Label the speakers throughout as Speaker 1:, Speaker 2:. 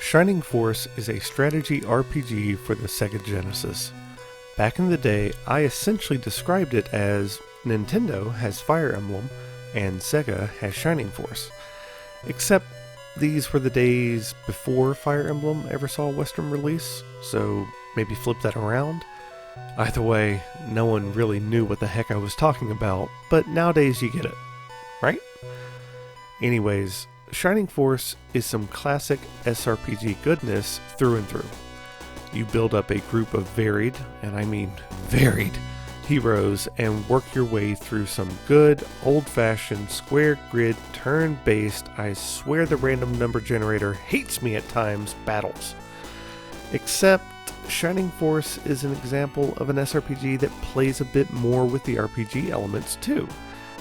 Speaker 1: Shining Force is a strategy RPG for the Sega Genesis. Back in the day, I essentially described it as Nintendo has Fire Emblem and Sega has Shining Force. Except these were the days before Fire Emblem ever saw a Western release, so maybe flip that around. Either way, no one really knew what the heck I was talking about, but nowadays you get it, right? Anyways, Shining Force is some classic SRPG goodness through and through. You build up a group of varied, and I mean varied, heroes and work your way through some good, old-fashioned, square grid, turn-based, I swear the random number generator hates me at times, battles. Except, Shining Force is an example of an SRPG that plays a bit more with the RPG elements too,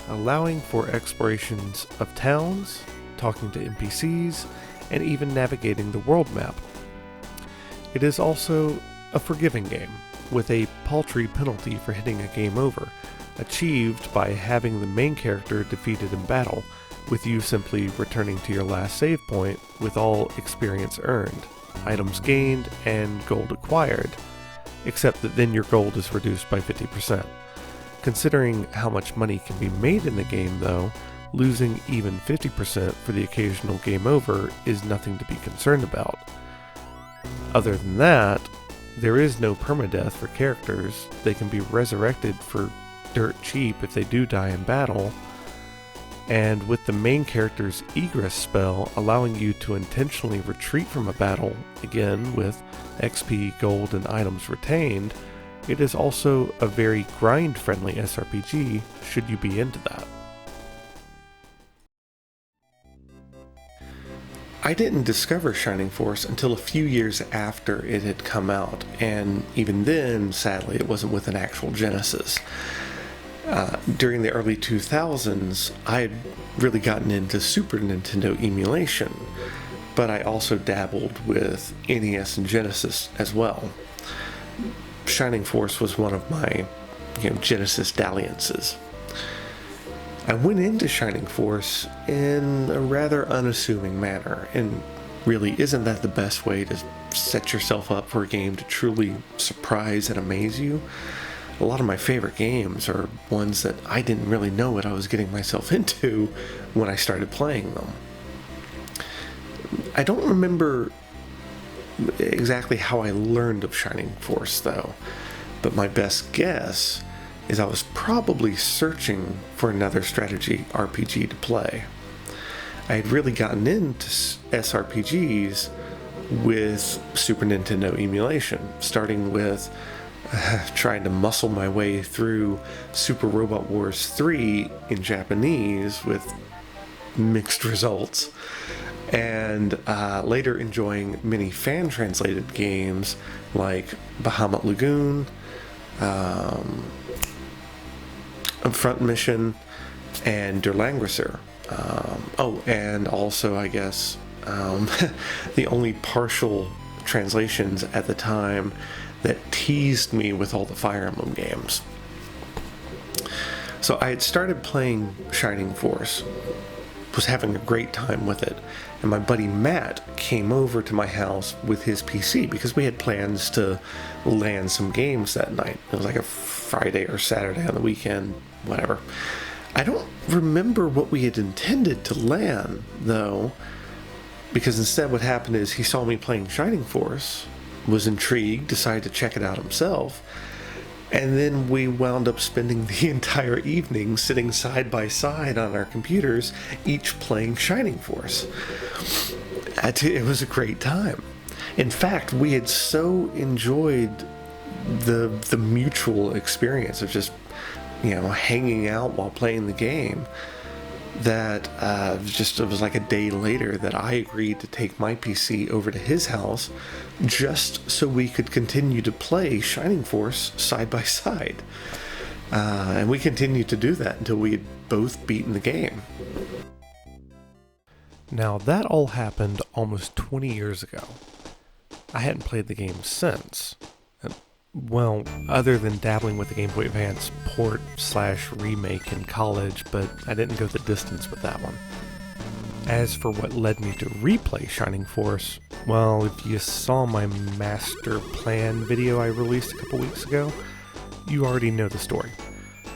Speaker 1: allowing for explorations of towns, talking to NPCs, and even navigating the world map. It is also a forgiving game, with a paltry penalty for hitting a game over, achieved by having the main character defeated in battle, with you simply returning to your last save point with all experience earned, items gained, and gold acquired, except that then your gold is reduced by 50%. Considering how much money can be made in the game though, losing even 50% for the occasional game over is nothing to be concerned about. Other than that, there is no permadeath for characters. They can be resurrected for dirt cheap if they do die in battle, and with the main character's egress spell allowing you to intentionally retreat from a battle, again with XP, gold, and items retained, it is also a very grind-friendly SRPG should you be into that. I didn't discover Shining Force until a few years after it had come out, and even then, sadly, it wasn't with an actual Genesis. During the early 2000s, I had really gotten into Super Nintendo emulation, but I also dabbled with NES and Genesis as well. Shining Force was one of my, Genesis dalliances. I went into Shining Force in a rather unassuming manner, and really isn't that the best way to set yourself up for a game to truly surprise and amaze you? A lot of my favorite games are ones that I didn't really know what I was getting myself into when I started playing them. I don't remember exactly how I learned of Shining Force though, but my best guess is I was probably searching for another strategy RPG to play. I had really gotten into SRPGs with Super Nintendo emulation, starting with trying to muscle my way through Super Robot Wars 3 in Japanese with mixed results, and later enjoying many fan-translated games like Bahamut Lagoon, Front Mission, and Der Langrisser. And also, I guess, the only partial translations at the time that teased me with all the Fire Emblem games. So I had started playing Shining Force, was having a great time with it, and my buddy Matt came over to my house with his PC because we had plans to land some games that night. It was like a Friday or Saturday on the weekend, whatever. I don't remember what we had intended to land, though, because instead what happened is he saw me playing Shining Force, was intrigued, decided to check it out himself, and then we wound up spending the entire evening sitting side by side on our computers, each playing Shining Force. It was a great time. In fact, we had so enjoyed the mutual experience of just, hanging out while playing the game that it was like a day later that I agreed to take my PC over to his house just so we could continue to play Shining Force side by side. And we continued to do that until we had both beaten the game. Now that all happened almost 20 years ago. I hadn't played the game since. Well, other than dabbling with the Game Boy Advance port/remake in college, but I didn't go the distance with that one. As for what led me to replay Shining Force, well, if you saw my master plan video I released a couple weeks ago, you already know the story.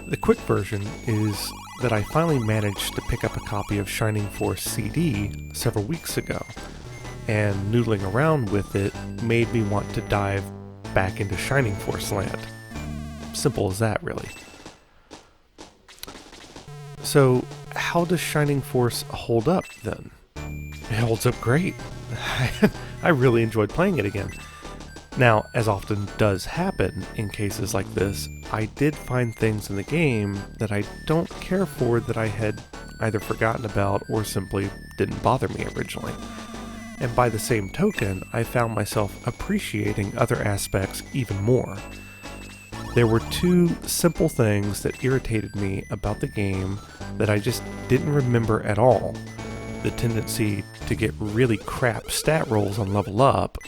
Speaker 1: The quick version is that I finally managed to pick up a copy of Shining Force CD several weeks ago, and noodling around with it made me want to dive back into Shining Force land. Simple as that, really. So, how does Shining Force hold up, then? It holds up great. I really enjoyed playing it again. Now, as often does happen in cases like this, I did find things in the game that I don't care for that I had either forgotten about or simply didn't bother me originally. And by the same token, I found myself appreciating other aspects even more. There were two simple things that irritated me about the game that I just didn't remember at all. The tendency to get really crap stat rolls on level up,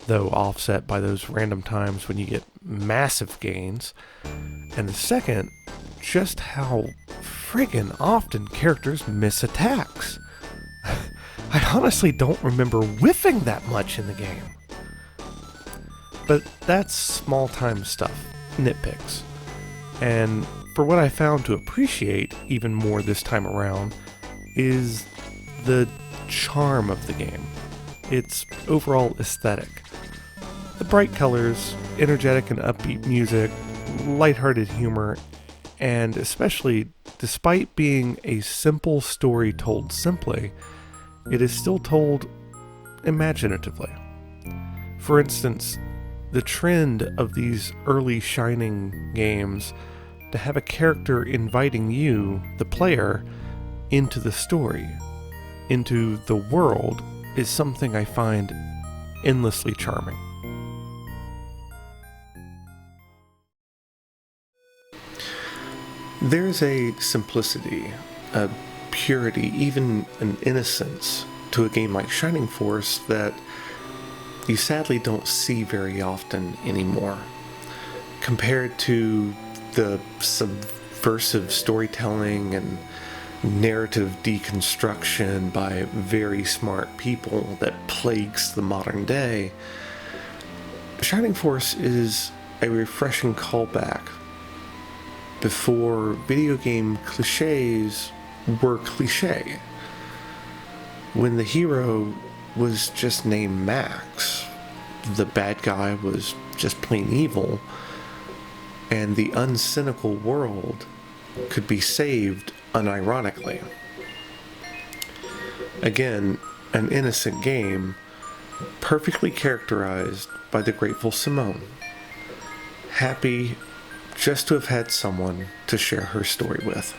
Speaker 1: though offset by those random times when you get massive gains. And the second, just how friggin' often characters miss attacks. I honestly don't remember whiffing that much in the game. But that's small-time stuff, nitpicks. And for what I found to appreciate even more this time around is the charm of the game, its overall aesthetic. The bright colors, energetic and upbeat music, lighthearted humor, and especially, despite being a simple story told simply, it is still told imaginatively. For instance, the trend of these early Shining games to have a character inviting you, the player, into the story, into the world, is something I find endlessly charming. There's a simplicity, a purity, even an innocence to a game like Shining Force that you sadly don't see very often anymore. Compared to the subversive storytelling and narrative deconstruction by very smart people that plagues the modern day, Shining Force is a refreshing callback before video game cliches were cliché. When the hero was just named Max, the bad guy was just plain evil, and the uncynical world could be saved unironically. Again, an innocent game, perfectly characterized by the grateful Simone. Happy just to have had someone to share her story with.